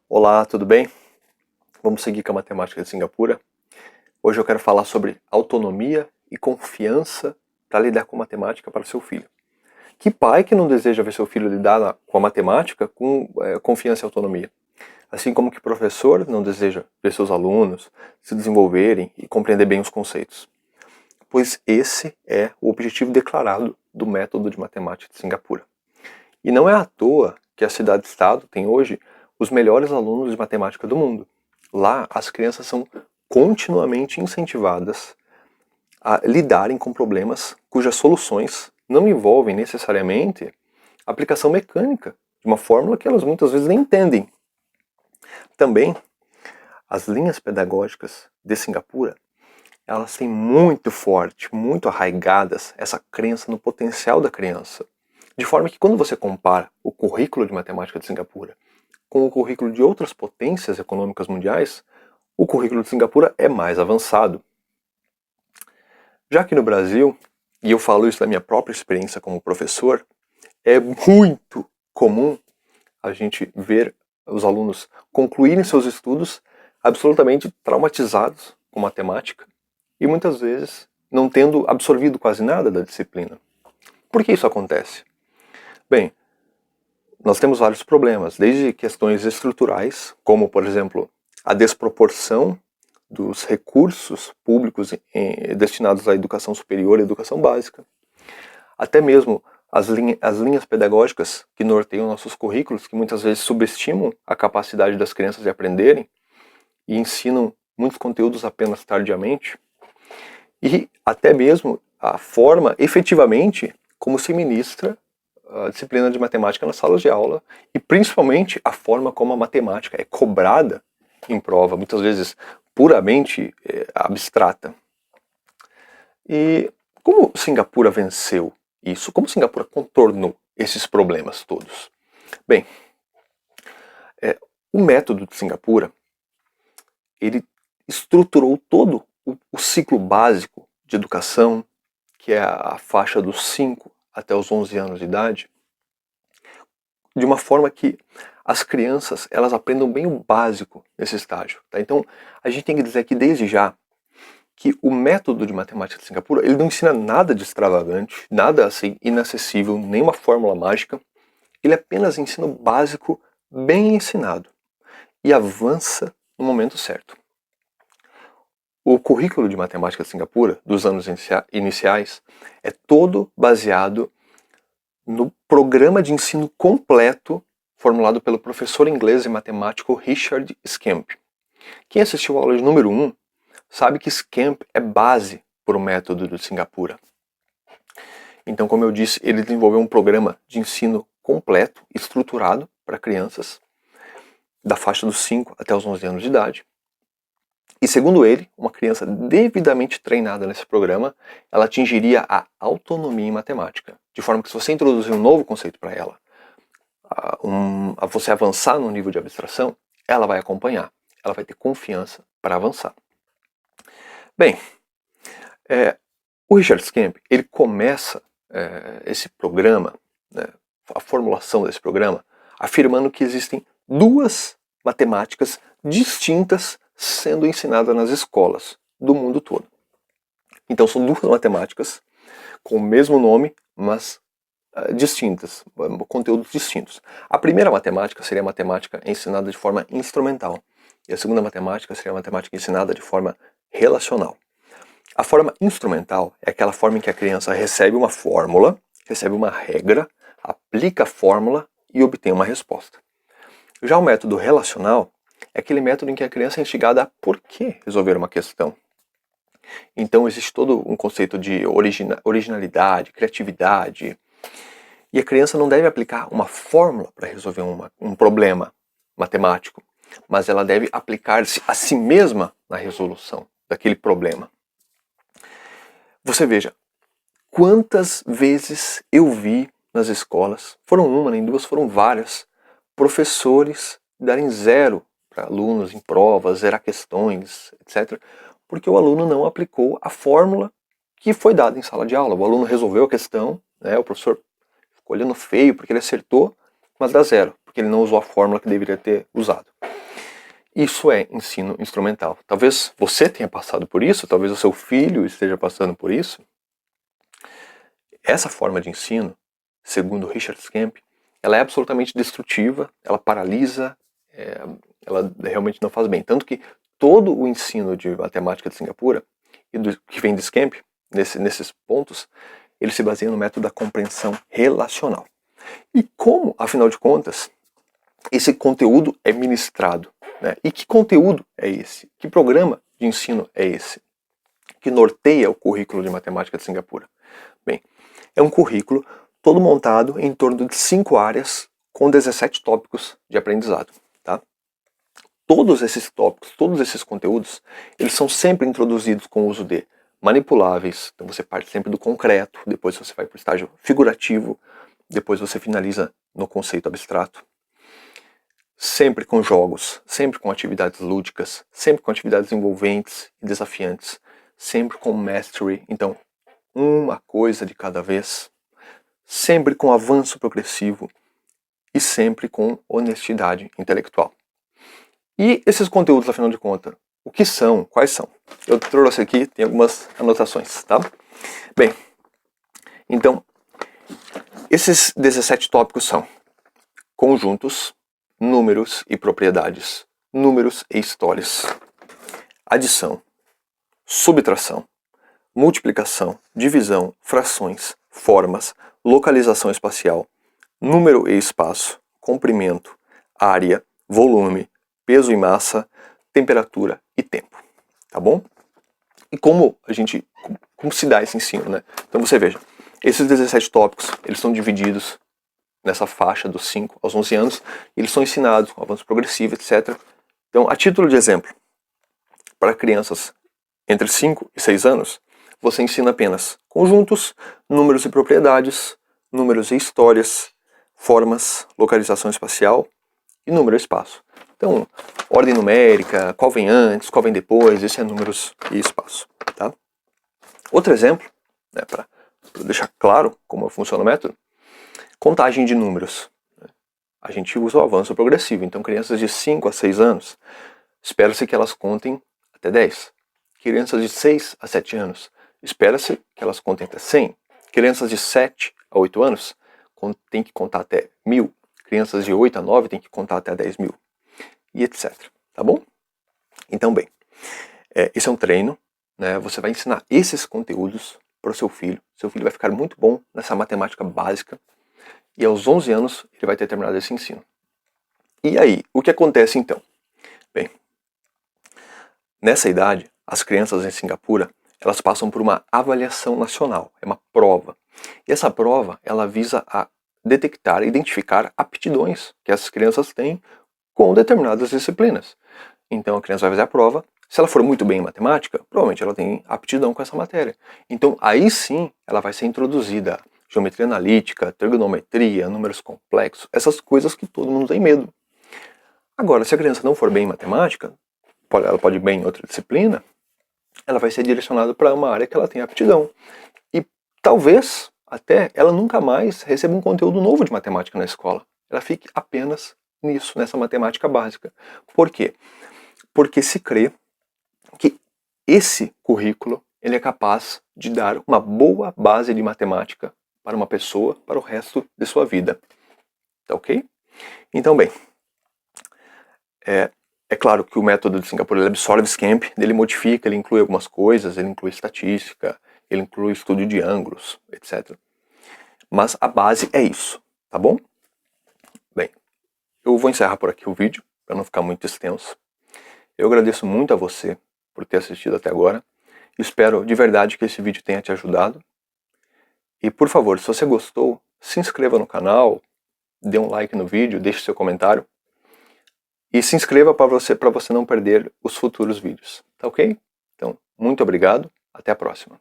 Olá, tudo bem? Vamos seguir com a matemática de Singapura. Hoje eu quero falar sobre autonomia e confiança para lidar com matemática para o seu filho. Que pai que não deseja ver seu filho lidar com a matemática com confiança e autonomia? Assim como que professor não deseja ver seus alunos se desenvolverem e compreender bem os conceitos. Pois esse é o objetivo declarado do método de matemática de Singapura. E não é à toa que a cidade-estado tem hoje os melhores alunos de matemática do mundo. Lá, as crianças são continuamente incentivadas a lidarem com problemas cujas soluções não envolvem necessariamente a aplicação mecânica de uma fórmula que elas muitas vezes nem entendem. Também, as linhas pedagógicas de Singapura, elas têm muito forte, muito arraigadas essa crença no potencial da criança. De forma que quando você compara o currículo de matemática de Singapura com o currículo de outras potências econômicas mundiais, o currículo de Singapura é mais avançado. Já que no Brasil, e eu falo isso da minha própria experiência como professor, é muito comum a gente ver os alunos concluírem seus estudos absolutamente traumatizados com matemática e muitas vezes não tendo absorvido quase nada da disciplina. Por que isso acontece? Bem, nós temos vários problemas, desde questões estruturais, como, por exemplo, a desproporção dos recursos públicos destinados à educação superior e educação básica, até mesmo as linhas pedagógicas que norteiam nossos currículos, que muitas vezes subestimam a capacidade das crianças de aprenderem e ensinam muitos conteúdos apenas tardiamente, e até mesmo a forma, efetivamente, como se ministra a disciplina de matemática nas salas de aula e principalmente a forma como a matemática é cobrada em prova, muitas vezes puramente abstrata. E como Singapura venceu isso? Como Singapura contornou esses problemas todos? Bem, o método de Singapura, ele estruturou todo o ciclo básico de educação, que é a faixa dos 5 até os 11 anos de idade, de uma forma que as crianças elas aprendam bem o básico nesse estágio. Tá? Então, a gente tem que dizer aqui desde já que o método de matemática de Singapura ele não ensina nada de extravagante, nada assim inacessível, nenhuma fórmula mágica. Ele apenas ensina o básico bem ensinado e avança no momento certo. O currículo de matemática de Singapura, dos anos iniciais, é todo baseado no programa de ensino completo formulado pelo professor inglês e matemático Richard Skamp. Quem assistiu a aula de número 1 sabe que Skamp é base para o método de Singapura. Então, como eu disse, ele desenvolveu um programa de ensino completo, estruturado para crianças da faixa dos 5 até os 11 anos de idade. E segundo ele, uma criança devidamente treinada nesse programa, ela atingiria a autonomia em matemática. De forma que se você introduzir um novo conceito para ela, a você avançar no nível de abstração, ela vai acompanhar. Ela vai ter confiança para avançar. Bem, o Richard Skamp, ele começa esse programa, né, a formulação desse programa, afirmando que existem duas matemáticas distintas sendo ensinadas nas escolas do mundo todo. Então são duas matemáticas com o mesmo nome, mas distintas, conteúdos distintos. A primeira matemática seria a matemática ensinada de forma instrumental, e a segunda matemática seria a matemática ensinada de forma relacional. A forma instrumental é aquela forma em que a criança recebe uma fórmula, recebe uma regra, aplica a fórmula e obtém uma resposta. Já o método relacional é aquele método em que a criança é instigada a por que resolver uma questão. Então existe todo um conceito de originalidade, criatividade, e a criança não deve aplicar uma fórmula para resolver um problema matemático, mas ela deve aplicar-se a si mesma na resolução daquele problema. Você veja, quantas vezes eu vi nas escolas, foram uma, nem duas, foram várias, professores darem 0 para alunos em provas, zerar questões, etc., porque o aluno não aplicou a fórmula que foi dada em sala de aula. O aluno resolveu a questão, né, o professor ficou olhando feio porque ele acertou, mas dá 0, porque ele não usou a fórmula que deveria ter usado. Isso é ensino instrumental. Talvez você tenha passado por isso, talvez o seu filho esteja passando por isso. Essa forma de ensino, segundo Richard Skamp, ela é absolutamente destrutiva, ela paralisa, ela realmente não faz bem. Tanto que todo o ensino de matemática de Singapura, que vem de Skamp, nesses pontos, ele se baseia no método da compreensão relacional. E como, afinal de contas, esse conteúdo é ministrado? Né? E que conteúdo é esse? Que programa de ensino é esse? Que norteia o currículo de matemática de Singapura? Bem, é um currículo todo montado em torno de 5 áreas com 17 tópicos de aprendizado. Tá? Todos esses tópicos, todos esses conteúdos, eles são sempre introduzidos com o uso de manipuláveis. Então você parte sempre do concreto, depois você vai para o estágio figurativo, depois você finaliza no conceito abstrato. Sempre com jogos, sempre com atividades lúdicas, sempre com atividades envolventes e desafiantes, sempre com mastery, então uma coisa de cada vez, sempre com avanço progressivo e sempre com honestidade intelectual. E esses conteúdos, afinal de contas, o que são? Quais são? Eu trouxe aqui, tem algumas anotações, tá? Bem, então, esses 17 tópicos são conjuntos, números e propriedades, números e histórias, adição, subtração, multiplicação, divisão, frações, formas, localização espacial, número e espaço, comprimento, área, volume, peso e massa, temperatura e tempo. Tá bom? E como se dá esse ensino, né? Então você veja, esses 17 tópicos, eles são divididos nessa faixa dos 5 aos 11 anos, e eles são ensinados com avanço progressivo, etc. Então, a título de exemplo, para crianças entre 5 e 6 anos, você ensina apenas conjuntos, números e propriedades, números e histórias, formas, localização espacial e número e espaço. Então, ordem numérica, qual vem antes, qual vem depois, esse é números e espaço. Tá? Outro exemplo, né, para deixar claro como funciona o método, contagem de números. A gente usa o avanço progressivo, então crianças de 5 a 6 anos, espera-se que elas contem até 10. Crianças de 6 a 7 anos, espera-se que elas contem até 100. Crianças de 7 a 8 anos, tem que contar até 1000. Crianças de 8 a 9 tem que contar até 10.000. E etc. Tá bom? Então, bem, esse é um treino, né? Você vai ensinar esses conteúdos para o seu filho. Seu filho vai ficar muito bom nessa matemática básica. E aos 11 anos ele vai ter terminado esse ensino. E aí, o que acontece então? Bem, nessa idade, as crianças em Singapura, elas passam por uma avaliação nacional, é uma prova. E essa prova, ela visa a detectar, identificar aptidões que essas crianças têm com determinadas disciplinas. Então a criança vai fazer a prova, se ela for muito bem em matemática, provavelmente ela tem aptidão com essa matéria. Então aí sim ela vai ser introduzida geometria analítica, trigonometria, números complexos, essas coisas que todo mundo tem medo. Agora, se a criança não for bem em matemática, ela pode ir bem em outra disciplina, ela vai ser direcionada para uma área que ela tem aptidão. E talvez até ela nunca mais receba um conteúdo novo de matemática na escola. Ela fique apenas nisso, nessa matemática básica. Por quê? Porque se crê que esse currículo ele é capaz de dar uma boa base de matemática para uma pessoa, para o resto de sua vida. Tá ok? Então, bem, é claro que o método de Singapura ele absorve Skamp, ele modifica, ele inclui algumas coisas, ele inclui estatística, ele inclui estudo de ângulos, etc. Mas a base é isso, tá bom? Bem, eu vou encerrar por aqui o vídeo, para não ficar muito extenso. Eu agradeço muito a você por ter assistido até agora. Espero de verdade que esse vídeo tenha te ajudado. E por favor, se você gostou, se inscreva no canal, dê um like no vídeo, deixe seu comentário. E se inscreva para você não perder os futuros vídeos, tá ok? Então, muito obrigado, até a próxima.